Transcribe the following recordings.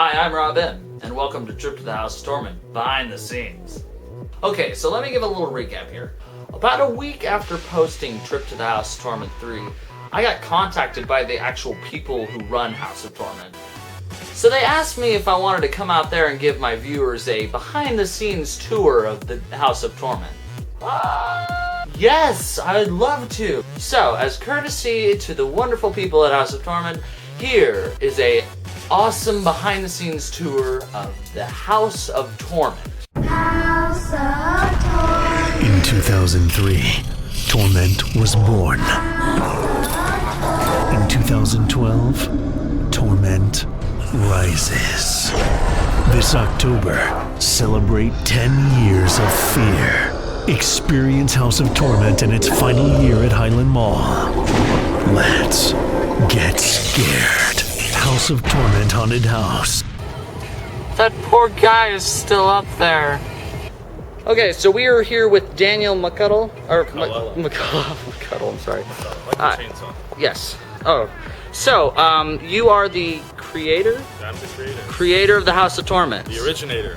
Hi, I'm Robin, and welcome to Trip to the House of Torment, behind the scenes. Okay, so let me give a little recap here. About a week after posting Trip to the House of Torment 3, I got contacted by the actual people who run House of Torment. So they asked me if I wanted to come out there and give my viewers a behind-the-scenes tour of the House of Torment. Yes, I'd love to. So, as courtesy to the wonderful people at House of Torment, here is a awesome behind-the-scenes tour of the House of Torment. House of Torment. In 2003, Torment was born. In 2012, Torment rises. This October, celebrate 10 years of fear. Experience House of Torment in its final year at Highland Mall. Let's get scared. House of Torment Haunted House. That poor guy is still up there. Okay, so we are here with Daniel McCuddle, or McCuddle, I'm sorry. Like the chainsaw. Yes. Oh, so you are the creator? I'm the creator. Creator of the House of Torment. The originator.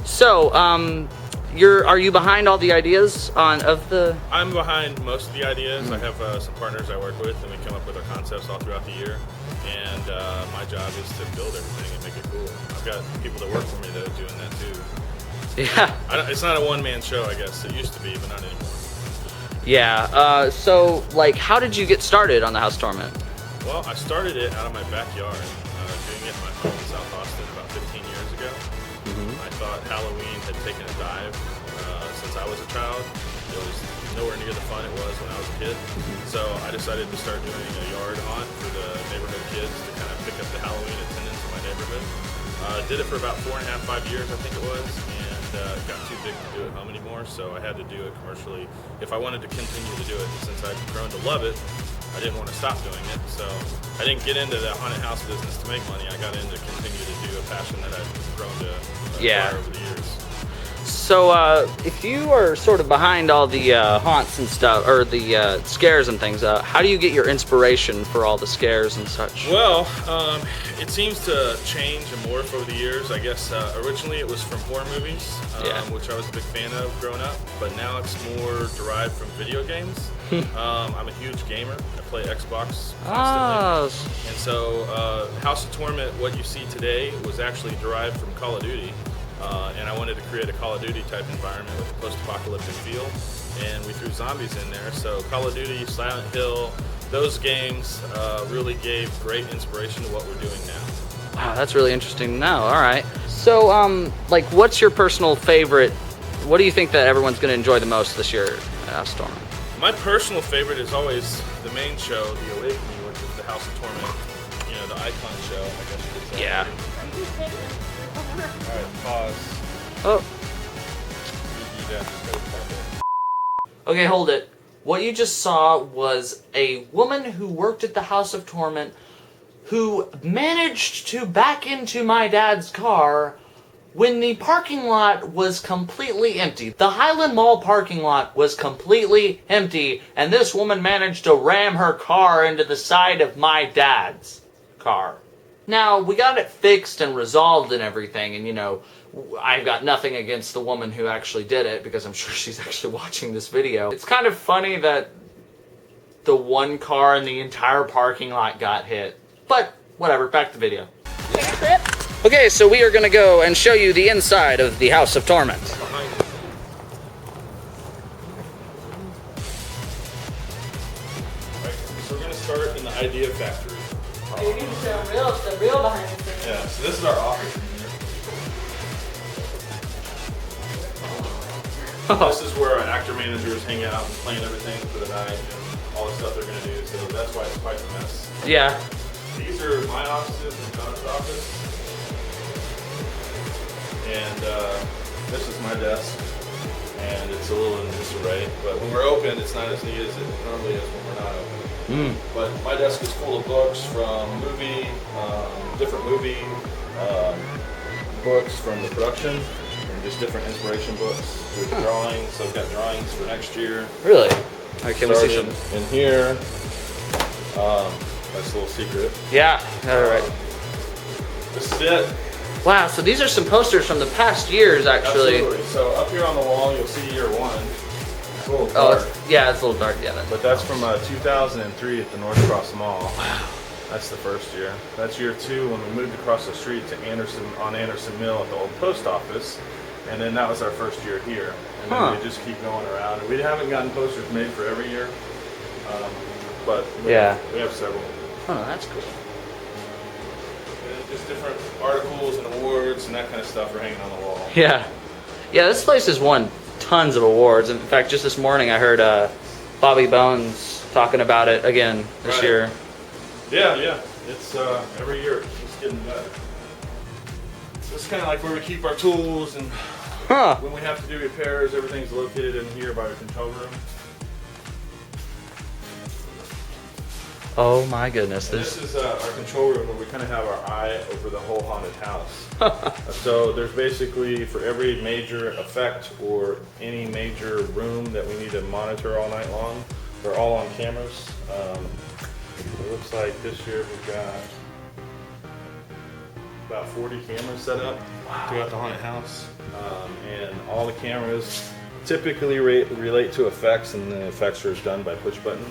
So are you behind all the ideas of the? I'm behind most of the ideas. I have some partners I work with, and we come up with our concepts all throughout the year. And my job is to build everything and make it cool. I've got people that work for me though doing that too. Yeah. It's not a one-man show, I guess. It used to be, but not anymore. Yeah. So, like, how did you get started on the House of Torment? Well, I started it out of my backyard, doing it in my home in South Austin about 15 years ago. I thought Halloween had taken a dive since I was a child. It was nowhere near the fun it was when I was a kid. So I decided to start doing a yard haunt for the neighborhood kids to kind of pick up the Halloween attendance in my neighborhood. Did it for about 4.5, 5 years, I think it was, and got too big to do at home anymore, so I had to do it commercially if I wanted to continue to do it. And since I've grown to love it, I didn't want to stop doing it, so I didn't get into the haunted house business to make money. I got in to continue to do a passion that I've grown to acquire over the years. So, if you are sort of behind all the haunts and stuff, or the scares and things, how do you get your inspiration for all the scares and such? Well, it seems to change and morph over the years. I guess originally it was from horror movies, which I was a big fan of growing up, but now it's more derived from video games. I'm a huge gamer. I play Xbox constantly. And so House of Torment, what you see today, was actually derived from Call of Duty. And I wanted to create a Call of Duty type environment with a post-apocalyptic feel, and we threw zombies in there. So Call of Duty, Silent Hill, those games really gave great inspiration to what we're doing now. Wow, that's really interesting to know. All right. So, like, what's your personal favorite? What do you think that everyone's going to enjoy the most this year at Storm? My personal favorite is always the main show, The Awakening, which is the House of Torment, the icon show, I guess you could say. Yeah. Alright, pause. Oh. Yeah, Okay, hold it. What you just saw was a woman who worked at the House of Torment who managed to back into my dad's car when the parking lot was completely empty. The Highland Mall parking lot was completely empty, and this woman managed to ram her car into the side of my dad's car. Now, we got it fixed and resolved and everything, and I've got nothing against the woman who actually did it, because I'm sure she's actually watching this video. It's kind of funny that the one car in the entire parking lot got hit. But, whatever, back to the video. Okay, so we are going to go and show you the inside of the House of Torment. Right, so we're going to start in the idea factory. You need to show the real behind the scenes. Yeah, so this is our office in here. This is where our actor managers hang out and plan everything for the night and all the stuff they're going to do, so that's why it's quite a mess. Yeah. These are my offices and John's office. And this is my desk. And it's a little in disarray, but when we're open, it's not as neat as it normally is when we're not open. But my desk is full of books from different movie books from the production, and just different inspiration books with drawings. So I've got drawings for next year. Really? All right, can we see some? In here, that's a little secret. Yeah, all right. This is it. Wow, so these are some posters from the past years, actually. Absolutely. So up here on the wall, you'll see year 1. It's a little Oh, dark. yeah, it's a little dark. Yeah, But that's from 2003 at the North Cross Mall. Wow. That's the first year. That's year 2 when we moved across the street to Anderson Mill at the old post office. And then that was our first year here. And then we just keep going around. And we haven't gotten posters made for every year. But we have several. Oh, that's cool. And just different articles and awards and that kind of stuff are hanging on the wall. Yeah. Yeah, this place has won tons of awards. In fact, just this morning I heard Bobby Bones talking about it again this year. Yeah. It's every year it's just getting better. It's kind of like where we keep our tools, and when we have to do repairs, everything's located in here by the control room. Oh my goodness. This is our control room where we kind of have our eye over the whole haunted house. So there's basically, for every major effect or any major room that we need to monitor all night long, they're all on cameras. It looks like this year we've got about 40 cameras set up throughout the haunted house. And all the cameras typically relate to effects, and the effects are done by push button,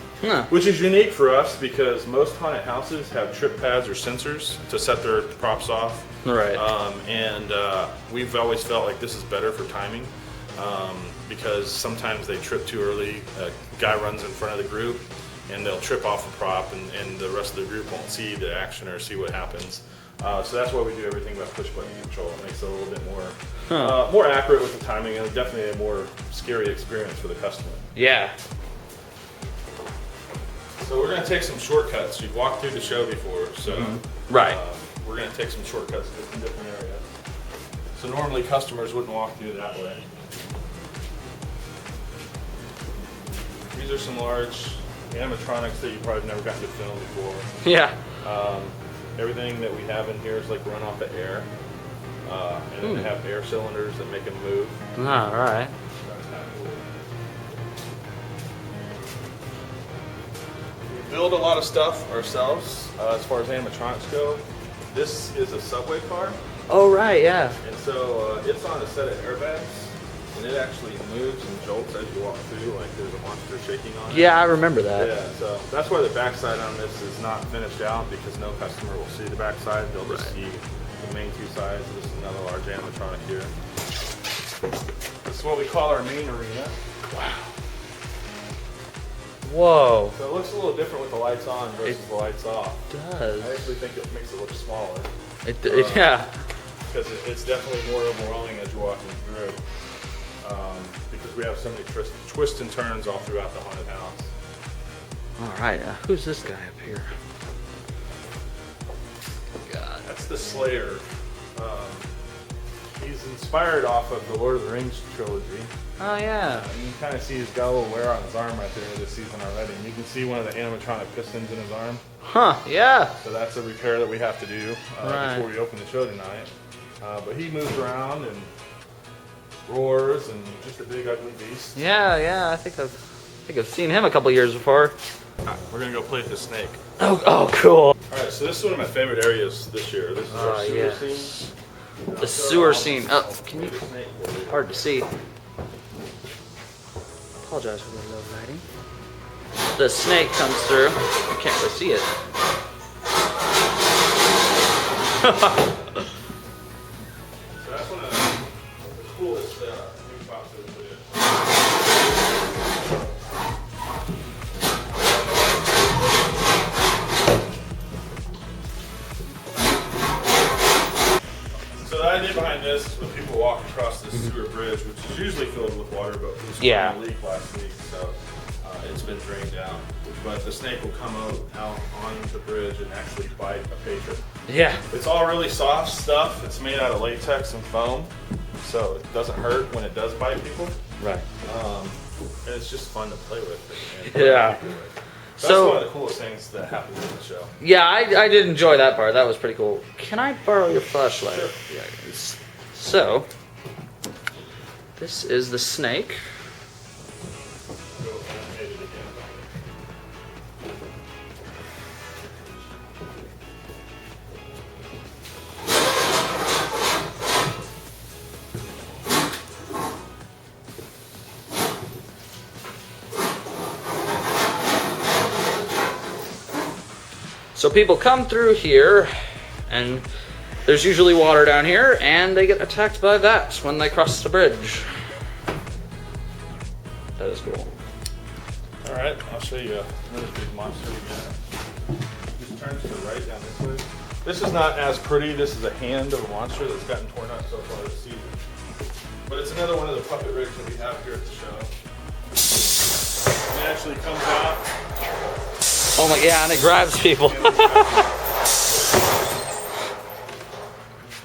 which is unique for us because most haunted houses have trip pads or sensors to set their props off. Right. And we've always felt like this is better for timing because sometimes they trip too early. A guy runs in front of the group and they'll trip off a prop, and the rest of the group won't see the action or see what happens. So that's why we do everything by push button control. It makes it a little bit more accurate with the timing, and definitely a more scary experience for the customer. Yeah. So we're going to take some shortcuts. You've walked through the show before, so Right. We're going to take some shortcuts just in different areas. So normally customers wouldn't walk through that way. These are some large animatronics that you probably never gotten to film before. Yeah. Everything that we have in here is like run off of air. And then they have air cylinders that make them move. All right. That's kind of cool. We build a lot of stuff ourselves as far as animatronics go. This is a subway car. Oh, right, yeah. And so it's on a set of airbags. And it actually moves and jolts as you walk through, like there's a monster shaking on it. Yeah, I remember that. Yeah, so that's why the backside on this is not finished out, because no customer will see the backside. They'll just see the main 2 sides. This is another large animatronic here. This is what we call our main arena. Wow. Whoa. So it looks a little different with the lights on versus the lights off. It does. I actually think it makes it look smaller. Yeah. Because it's definitely more overwhelming as you're walking through. Because we have so many twists and turns all throughout the haunted house. All right, who's this guy up here? God. That's the Slayer. He's inspired off of the Lord of the Rings trilogy. Oh, yeah. And you can kind of see he's got a little wear on his arm right there this season already. And you can see one of the animatronic pistons in his arm. Huh, yeah. So that's a repair that we have to do before we open the show tonight. But he moves around and roars, and just a big ugly beast. Yeah. I think I've seen him a couple years before. We're gonna go play with the snake. Oh, cool. All right, so this is one of my favorite areas this year. This is our sewer scene. The sewer scene. Oh, can you? Hard to see. Apologize for the low lighting. The snake comes through. I can't really see it. So that's one of the coolest new spots that we put in. So the idea behind this is when people walk across this sewer bridge, which is usually filled with water, but we sprung a leak last week, so it's been drained out. But the snake will come out on the bridge and actually bite a patron. Yeah. It's all really soft stuff. It's made out of latex and foam, so it doesn't hurt when it does bite people. Right. And it's just fun to play with. Yeah. That's one of the coolest things that happens in the show. Yeah, I did enjoy that part. That was pretty cool. Can I borrow your flashlight? Sure. Yeah. So, this is the snake. So people come through here, and there's usually water down here, and they get attacked by that when they cross the bridge. That is cool. All right, I'll show you another big monster again. Just turns to the right down this way. This is not as pretty. This is a hand of a monster that's gotten torn up so far this season. But it's another one of the puppet rigs that we have here at the show. It actually comes out. Oh my, yeah, and it grabs people.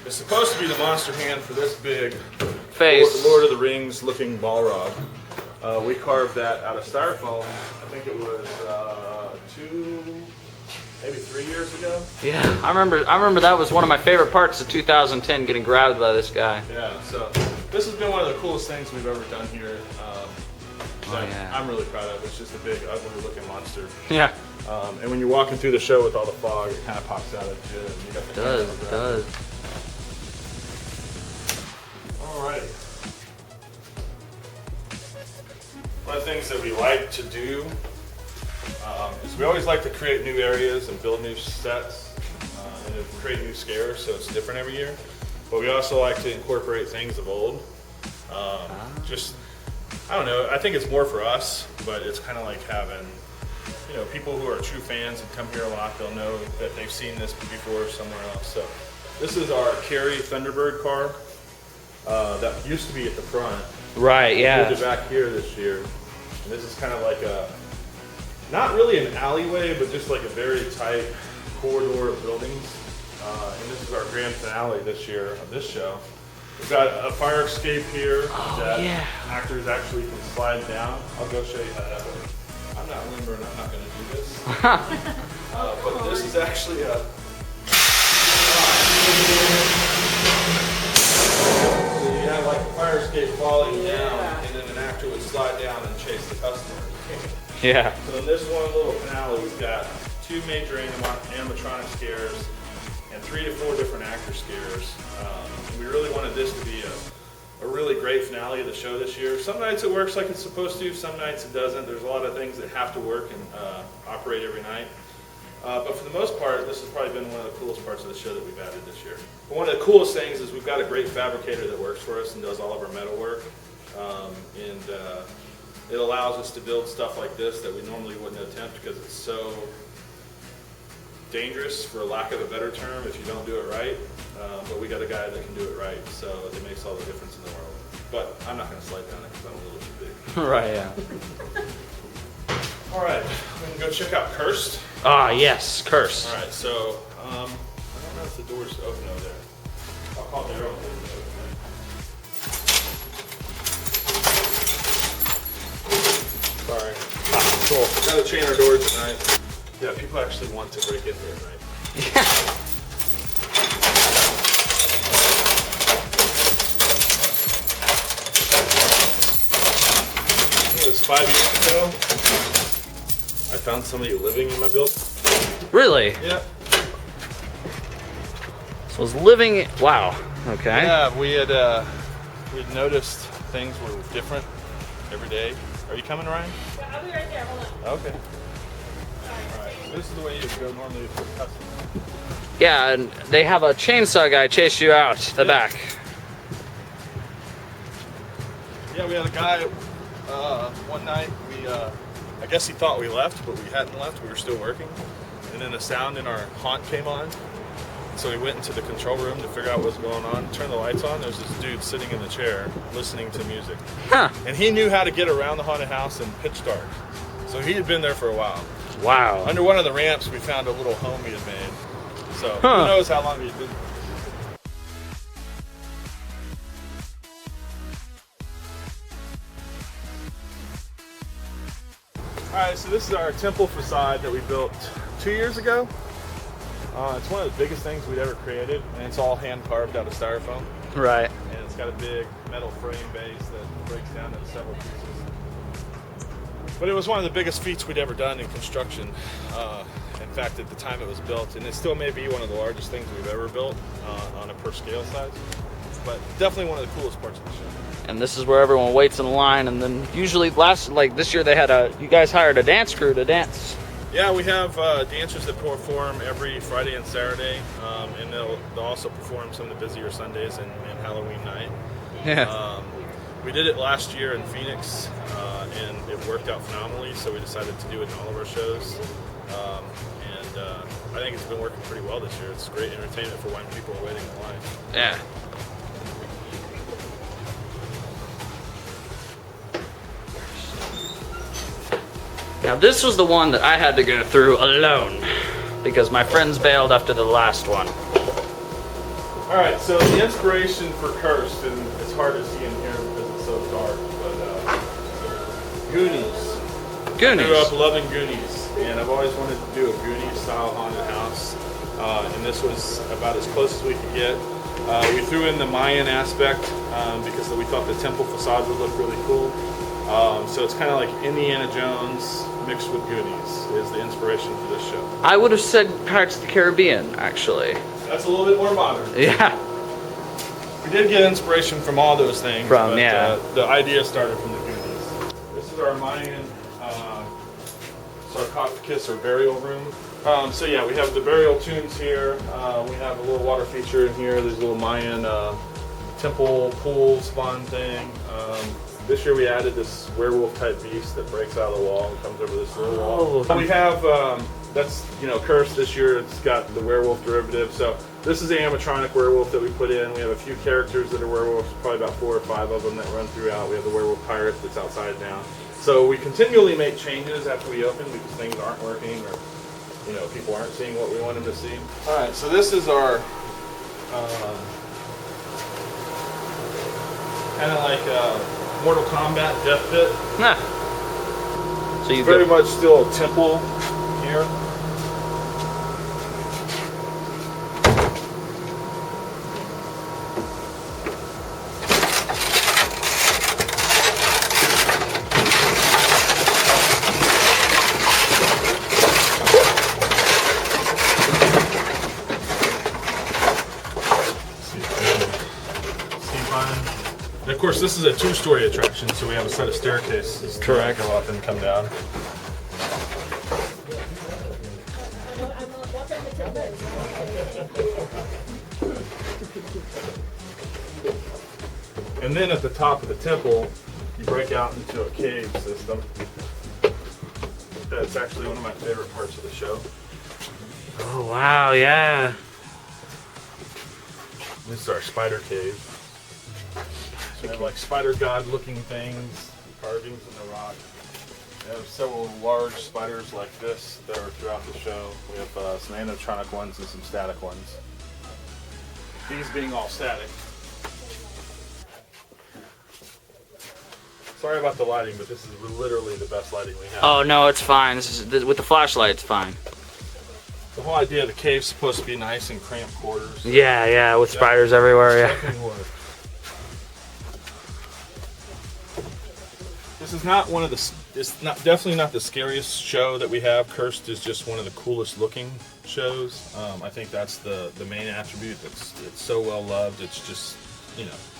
It's supposed to be the monster hand for this big Face. Lord of the Rings looking Balrog. We carved that out of styrofoam. I think it was 2, maybe 3 years ago. Yeah, I remember that was one of my favorite parts of 2010, getting grabbed by this guy. Yeah, so this has been one of the coolest things we've ever done here. Yeah. I'm really proud of. It's just a big, ugly looking monster. Yeah. And when you're walking through the show with all the fog, it kind of pops out at you. And you got the It camera does. Alrighty. One of the things that we like to do is we always like to create new areas and build new sets and to create new scares, so it's different every year. But we also like to incorporate things of old. Just, I don't know, I think it's more for us, but it's kind of like having, you know, people who are true fans and come here a lot, they'll know that they've seen this before somewhere else. So this is our Carrie Thunderbird car that used to be at the front. Right, We yeah. moved it back here this year. And this is kind of like a, not really an alleyway, but just like a very tight corridor of buildings. And this is our grand finale this year of this show. We've got a fire escape here that yeah. actors actually can slide down. I'll go show you how that works. I'm not limber and I'm not going to do this. But this is actually a... So you have like a fire escape falling down, and then an actor would slide down and chase the customer. Yeah. So in this one little finale, we've got 2 major animatronic scares and 3 to 4 different actor scares. And we really wanted this to be a really great finale of the show this year. Some nights it works like it's supposed to, some nights it doesn't. There's a lot of things that have to work and operate every night. But for the most part, this has probably been one of the coolest parts of the show that we've added this year. But one of the coolest things is we've got a great fabricator that works for us and does all of our metal work. It allows us to build stuff like this that we normally wouldn't attempt because it's so dangerous, for lack of a better term, if you don't do it right. But we got a guy that can do it right, so it makes all the difference in the world. But I'm not going to slide down it because I'm a little too big. Right, yeah. All right, we can go check out Cursed. Ah, yes, Curse. All right, so I don't know if the door's open over there. I'll call Daryl. Sorry. Cool. Gotta chain our doors at night. Yeah, people actually want to break in here at night. Yeah. It was 5 years ago. I found somebody living in my building. Really? Yeah. So was living. Wow. Okay. Yeah, we'd noticed things were different every day. Are you coming, Ryan? Yeah, I'll be right there. Hold on. Okay. All right. This is the way you go normally for customers. Yeah, and they have a chainsaw guy chase you out the back. Yeah, we had a guy one night. I guess he thought we left, but we hadn't left. We were still working. And then a sound in our haunt came on. So we went into the control room to figure out what was going on. Turned the lights on. There's this dude sitting in the chair listening to music. Huh. And he knew how to get around the haunted house in pitch dark. So he had been there for a while. Wow. Under one of the ramps, we found a little home he had made. So Huh. who knows how long he'd been there. Alright, so this is our temple facade that we built 2 years ago. It's one of the biggest things we'd ever created, and it's all hand carved out of styrofoam. Right. And it's got a big metal frame base that breaks down into several pieces. But it was one of the biggest feats we'd ever done in construction. In fact, at the time it was built, and it still may be one of the largest things we've ever built on a per scale size. But definitely one of the coolest parts of the show. And this is where everyone waits in line, and then usually this year they had you guys hired a dance crew to dance Yeah, we have dancers that perform every Friday and Saturday, and they'll also perform some of the busier Sundays and Halloween night. Yeah. We did it last year in Phoenix, and it worked out phenomenally, so we decided to do it in all of our shows. I think it's been working pretty well this year. It's great entertainment for when people are waiting in line. Yeah. Now this was the one that I had to go through alone because my friends bailed after the last one. All right, so the inspiration for Cursed, and it's hard to see in here because it's so dark, but Goonies. I grew up loving Goonies, and I've always wanted to do a Goonies-style haunted house, and this was about as close as we could get. We threw in the Mayan aspect because we thought the temple facade would look really cool. So it's kind of like Indiana Jones mixed with Goonies is the inspiration for this show. I would have said Pirates of the Caribbean, actually. That's a little bit more modern. Yeah. We did get inspiration from all those things. From, yeah. The idea started from the Goonies. This is our Mayan sarcophagus or burial room. So yeah, we have the burial tombs here. We have a little water feature in here. There's a little Mayan temple pool spawn thing. This year we added this werewolf type beast that breaks out of the wall and comes over this little wall. We have, that's, Cursed this year. It's got the werewolf derivative. So this is the animatronic werewolf that we put in. We have a few characters that are werewolves, probably about 4 or 5 of them that run throughout. We have the werewolf pirate that's outside now. So we continually make changes after we open because things aren't working or, people aren't seeing what we want them to see. All right, so this is our kind of like Mortal Kombat Death Pit. Nah. So you very much still a temple here. Of course, this is a 2-story attraction, so we have a set of staircases to go up and come down. And then at the top of the temple, you break out into a cave system. That's actually one of my favorite parts of the show. Oh, wow, yeah. This is our spider cave. We have like spider god looking things, carvings in the rock. We have several large spiders like this that are throughout the show. We have some animatronic ones and some static ones. These being all static. Sorry about the lighting, but this is literally the best lighting we have. Oh, no, it's fine. This is with the flashlight, it's fine. The whole idea of the cave's supposed to be nice and cramped quarters. Yeah, with spiders everywhere, yeah. Definitely would. This is not one of the. It's definitely not the scariest show that we have. Cursed is just one of the coolest looking shows. I think that's the main attribute. It's so well loved. It's just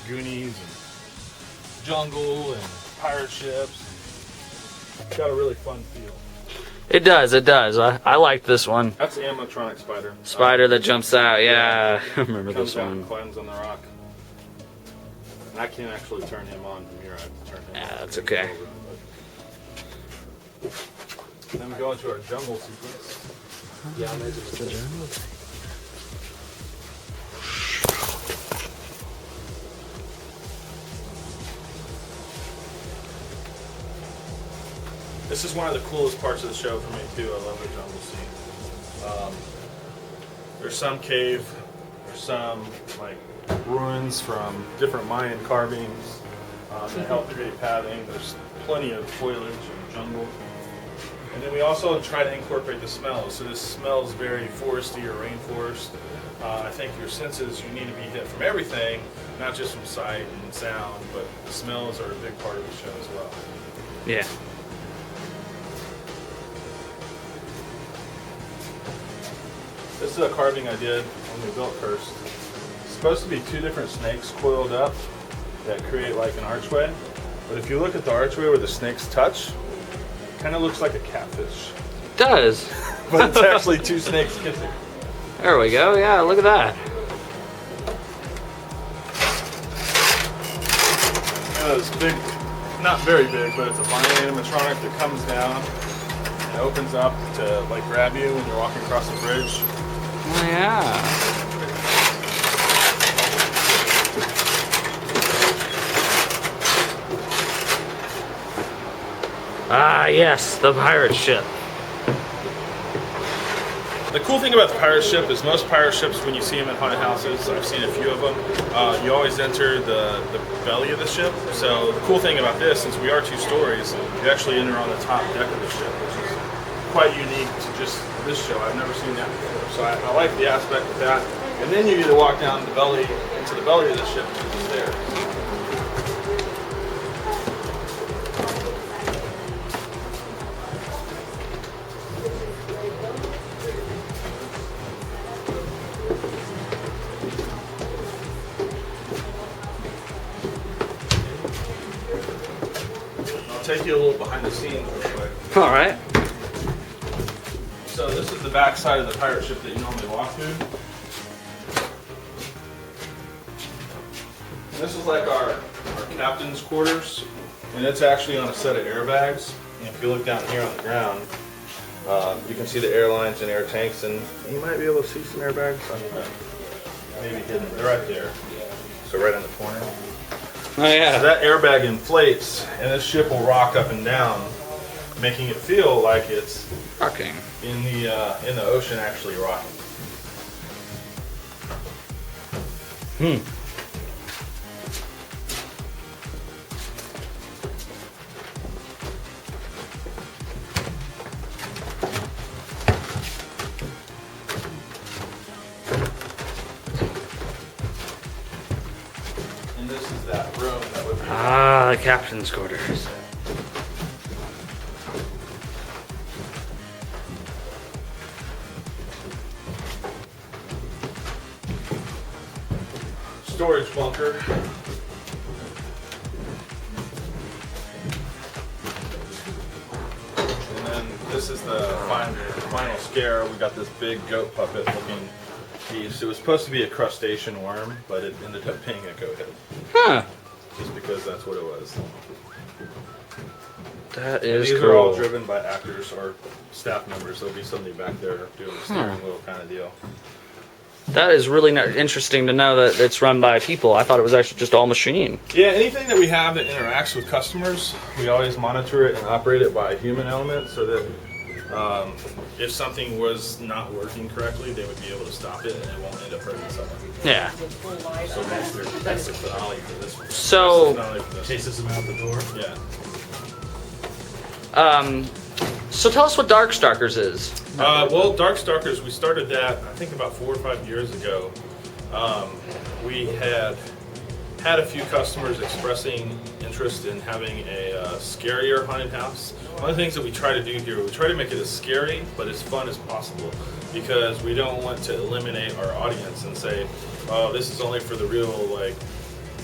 Goonies and jungle and pirate ships. It's got a really fun feel. It does. I like this one. That's the animatronic spider. Spider that jumps out, yeah. I remember Comes this down one. and climbs on the rock. And I can't actually turn him on from here. I have to turn him on. Yeah, that's okay. Then we go into our jungle sequence. Yeah, maybe it's the jungle. This is one of the coolest parts of the show for me too. I love the jungle scene. There's some cave, there's some like ruins from different Mayan carvings that help create padding. There's plenty of foliage and jungle. And then we also try to incorporate the smells. So this smells very foresty or rainforest. I think your senses, you need to be hit from everything, not just from sight and sound, but the smells are a big part of the show as well. Yeah. This is a carving I did when we built Cursed. It's supposed to be 2 different snakes coiled up that create like an archway. But if you look at the archway where the snakes touch, it kind of looks like a catfish. It does. But it's actually two snakes kissing. There we go. Yeah, look at that. It's big, not very big, but it's a funny animatronic that comes down and opens up to like grab you when you're walking across the bridge. Oh, yeah. Ah, yes, the pirate ship. The cool thing about the pirate ship is most pirate ships, when you see them in haunted houses, I've seen a few of them, you always enter the belly of the ship. So the cool thing about this, since we are 2 stories, you actually enter on the top deck of the ship, which is quite unique to just this show. I've never seen that before. So I like the aspect of that. And then you get to walk down the belly, into the belly of the ship to the stairs. Take you a little behind the scenes real quick. All right. So this is the back side of the pirate ship that you normally walk through. And this is like our captain's quarters, and it's actually on a set of airbags. And if you look down here on the ground, you can see the airlines and air tanks, and you might be able to see some airbags. Maybe hidden. They're right there. So right in the corner. Oh, yeah. So that airbag inflates, and this ship will rock up and down, making it feel like it's Rocking. in the ocean, actually rocking. And this is that room that would be. Ah, the captain's quarters. Storage bunker. And then this is the final scare. We got this big goat puppet looking piece. It was supposed to be a crustacean worm, but it ended up being a goat head. Huh. Just because that's what it was. That And is these cool. are all driven by actors or staff members. There'll be somebody back there doing the steering wheel kind of deal. That is really interesting to know that it's run by people. I thought it was actually just all machine. Yeah, anything that we have that interacts with customers, we always monitor it and operate it by a human element so that if something was not working correctly, they would be able to stop it and it won't end up hurting someone. Yeah. So that's the finale for this one. So- That's the finale for this Chases him out the door. one. Yeah. So tell us what Darkstalkers is. Well, Darkstalkers, we started that I think about 4 or 5 years ago. We had a few customers expressing interest in having a scarier haunted house. One of the things that we try to do here, we try to make it as scary but as fun as possible, because we don't want to eliminate our audience and say, oh, this is only for the real, like,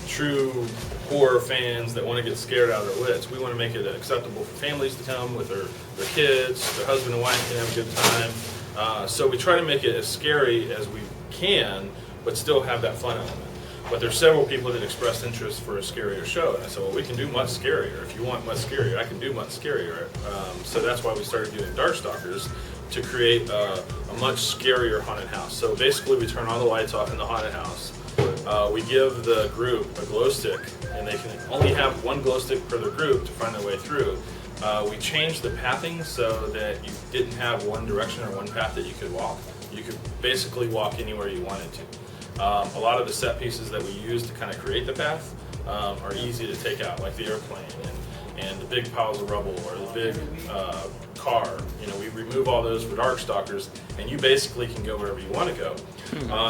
true horror fans that want to get scared out of their wits. We want to make it acceptable for families to come with their kids, their husband and wife can have a good time. So we try to make it as scary as we can, but still have that fun element. But there's several people that expressed interest for a scarier show, and I said, well, we can do much scarier. If you want much scarier, I can do much scarier. So that's why we started doing Darkstalkers, to create a much scarier haunted house. So basically we turn all the lights off in the haunted house. We give the group a glow stick, and they can only have one glow stick per their group to find their way through. We changed the pathing so that you didn't have one direction or one path that you could walk. You could basically walk anywhere you wanted to. A lot of the set pieces that we use to kind of create the path are easy to take out, like the airplane and the big piles of rubble or the big car. You know, we remove all those for Darkstalkers, and you basically can go wherever you want to go.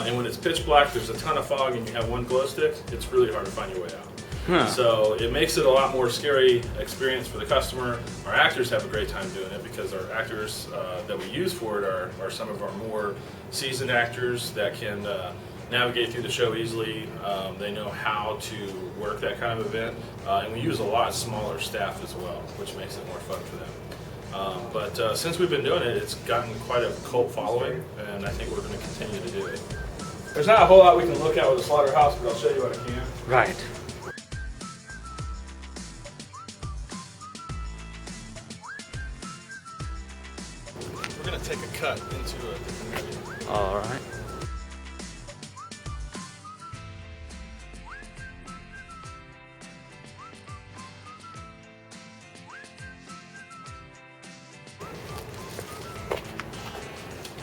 And when it's pitch black, there's a ton of fog, and you have one glow stick, it's really hard to find your way out. So it makes it a lot more scary experience for the customer. Our actors have a great time doing it, because our actors that we use for it are some of our more seasoned actors that can navigate through the show easily. They know how to work that kind of event, and we use a lot smaller staff as well, which makes it more fun for them. But since we've been doing it, it's gotten quite a cult following, and I think we're going to continue to do it. There's not a whole lot we can look at with the slaughterhouse, but I'll show you what I can. Right. We're going to take a cut into a different area. All right.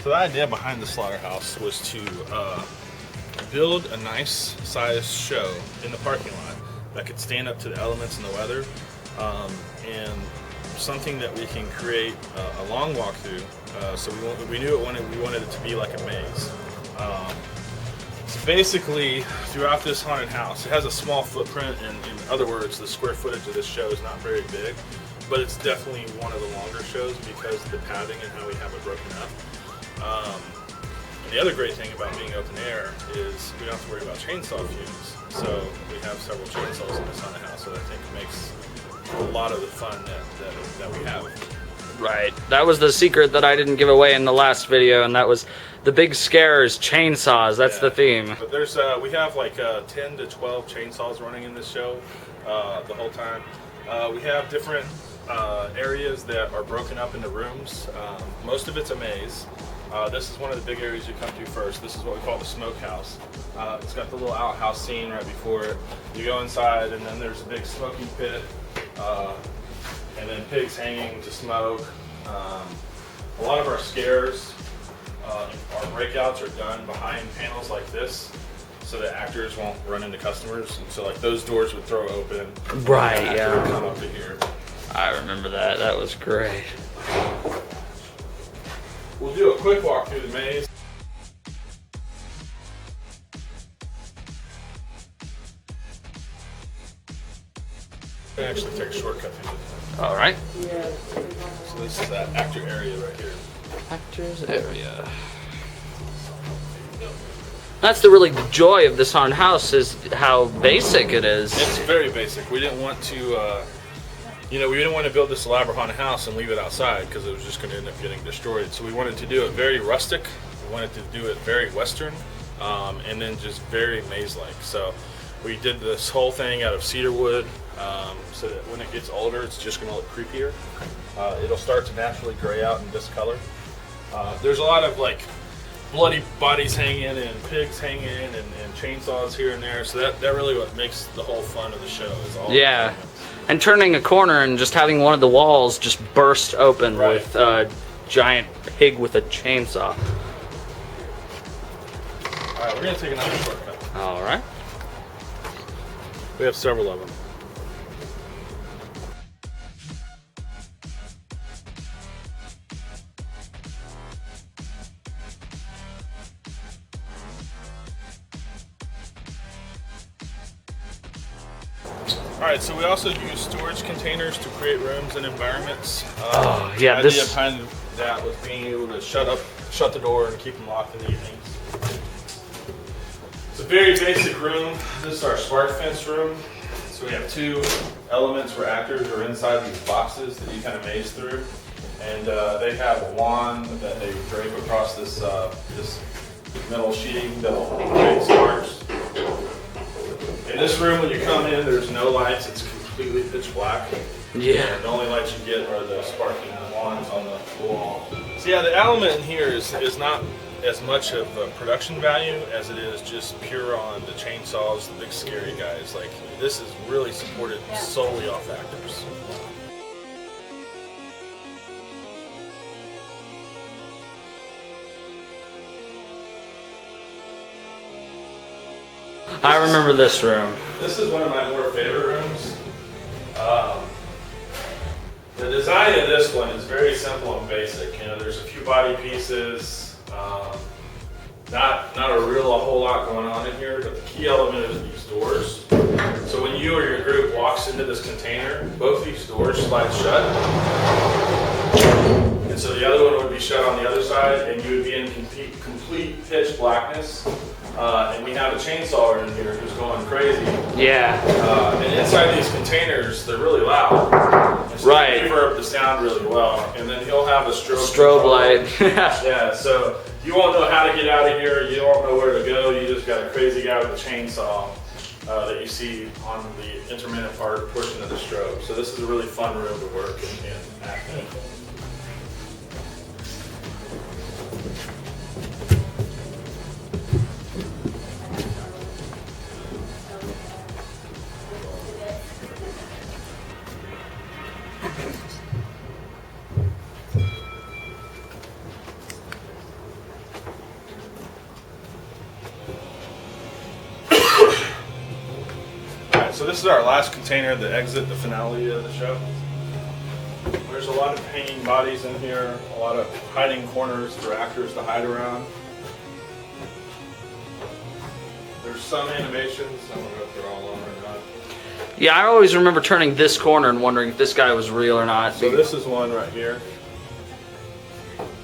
So the idea behind the slaughterhouse was to build a nice sized show in the parking lot that could stand up to the elements and the weather, and something that we can create a long walk through. So we knew we wanted it to be like a maze. So basically, throughout this haunted house, it has a small footprint, and in other words, the square footage of this show is not very big, but it's definitely one of the longer shows because of the padding and how we have it broken up. And the other great thing about being open air is we don't have to worry about chainsaw fumes. So we have several chainsaws in this haunted house that I think makes a lot of the fun that we have. Right. That was the secret that I didn't give away in the last video, and that was the big scares, chainsaws. That's the theme. But there's we have like 10 to 12 chainsaws running in this show the whole time. We have different areas that are broken up into rooms. Most of it's a maze. This is one of the big areas you come to first. This is what we call the smokehouse. It's got the little outhouse scene right before it. You go inside, and then there's a big smoking pit, and then pigs hanging to smoke. A lot of our scares, our breakouts are done behind panels like this, so that actors won't run into customers. And so like those doors would throw open. Right, and yeah. would come up to here. I remember that. That was great. We'll do a quick walk through the maze. I actually take a shortcut through this. All right. So this is that actor area right here. Actors area. That's the really joy of this haunted house, is how basic it is. It's very basic. We didn't want to, we didn't want to build this elaborate haunted house and leave it outside because it was just going to end up getting destroyed. So we wanted to do it very rustic. We wanted to do it very Western, and then just very maze-like. So we did this whole thing out of cedar wood, so that when it gets older, it's just going to look creepier. It'll start to naturally gray out and discolor. There's a lot of like bloody bodies hanging and pigs hanging and chainsaws here and there. So that really what makes the whole fun of the show is all. Yeah. And turning a corner and just having one of the walls just burst open with a giant pig with a chainsaw. Alright, we're going to take another shortcut. Alright. We have several of them. Alright, so we also use storage containers to create rooms and environments. The idea behind that was being able to shut the door and keep them locked in the evenings. It's a very basic room. This is our spark fence room. So we have two elements where actors are inside these boxes that you kind of maze through. And they have a wand that they drape across this metal sheeting that will create sparks. In this room, when you come in, there's no lights. It's completely pitch black. Yeah. And the only lights you get are the sparking wands on the wall. So yeah, the element in here is not as much of a production value as it is just pure on the chainsaws, the big scary guys. Like, this is really supported solely off actors. I remember this room. This is one of my more favorite rooms. The design of this one is very simple and basic. You know, there's a few body pieces, not a whole lot going on in here, but the key element is these doors. So when you or your group walks into this container, both these doors slide shut. And so the other one would be shut on the other side, and you would be in complete pitch blackness. And we have a chainsawer in here who's going crazy. Yeah. And inside these containers, they're really loud. And so Right. they reverb the sound really well. And then he'll have a Strobe light. Yeah, so you won't know how to get out of here. You don't know where to go. You just got a crazy guy with a chainsaw that you see on the intermittent part portion of the strobe. So this is a really fun room to work and act in. So this is our last container to exit the finale of the show. There's a lot of hanging bodies in here, a lot of hiding corners for actors to hide around. There's some animations, I don't know if they're all on or not. Yeah, I always remember turning this corner and wondering if this guy was real or not. So this is one right here,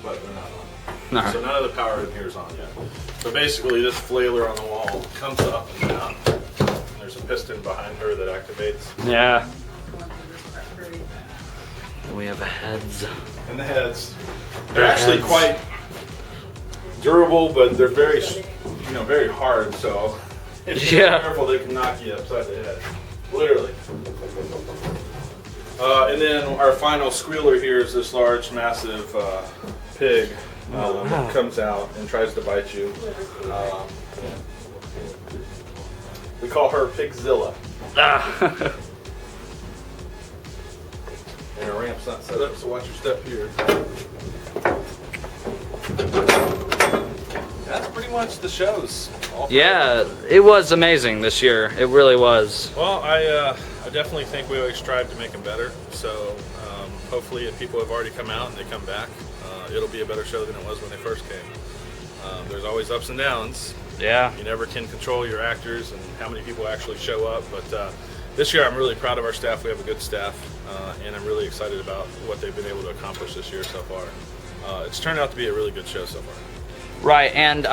but they're not on. No. So none of the power in here is on yet. So basically this flailer on the wall comes up and down. There's a piston behind her that activates. Yeah. And we have the heads. And the heads. They're actually quite durable, but they're very, very hard. So if you're not careful, they can knock you upside the head, literally. And then our final squealer here is this large, massive pig that comes out and tries to bite you. We call her Pigzilla. And her ramp's not set up, so watch your step here. That's pretty much the shows. Yeah, it was amazing this year. It really was. Well, I definitely think we always strive to make them better. So hopefully if people have already come out and they come back, it'll be a better show than it was when they first came. There's always ups and downs. Yeah. You never can control your actors and how many people actually show up, but this year I'm really proud of our staff. We have a good staff, and I'm really excited about what they've been able to accomplish this year so far. It's turned out to be a really good show so far. Right, and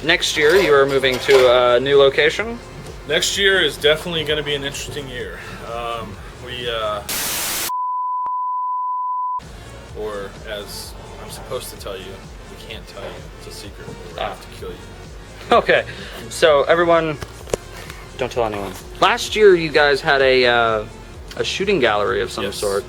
next year you are moving to a new location? Next year is definitely going to be an interesting year. Or as I'm supposed to tell you, we can't tell you. It's a secret. We're going to have to kill you. Okay, so everyone, don't tell anyone. Last year you guys had a shooting gallery of some sort.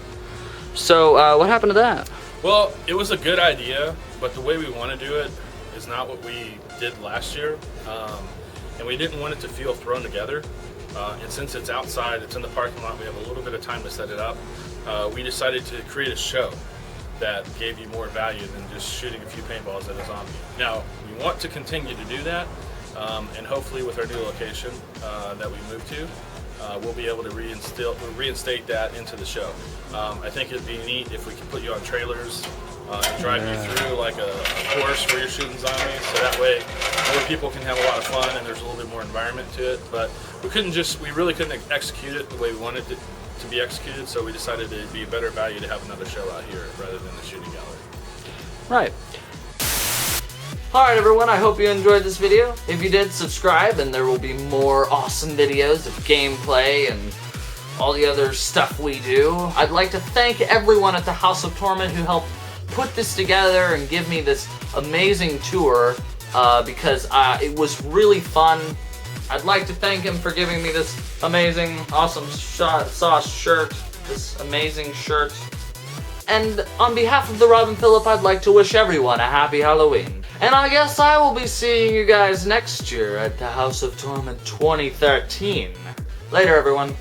So what happened to that? Well, it was a good idea, but the way we want to do it is not what we did last year. And we didn't want it to feel thrown together. And since it's outside, it's in the parking lot, we have a little bit of time to set it up. We decided to create a show that gave you more value than just shooting a few paintballs at a zombie. Now, we want to continue to do that, and hopefully with our new location that we moved to, we'll be able to reinstate that into the show. I think it'd be neat if we could put you on trailers and drive you through like a course where you're shooting zombies, so that way more people can have a lot of fun and there's a little bit more environment to it. But we really couldn't execute it the way we wanted it to be executed, so we decided it'd be a better value to have another show out here rather than the shooting gallery. Right. Alright everyone, I hope you enjoyed this video. If you did, subscribe and there will be more awesome videos of gameplay and all the other stuff we do. I'd like to thank everyone at the House of Torment who helped put this together and give me this amazing tour because it was really fun. I'd like to thank him for giving me this amazing, awesome sauce shirt, this amazing shirt. And on behalf of the Rob and Phillip, I'd like to wish everyone a happy Halloween. And I guess I will be seeing you guys next year at the House of Torment 2013. Later, everyone.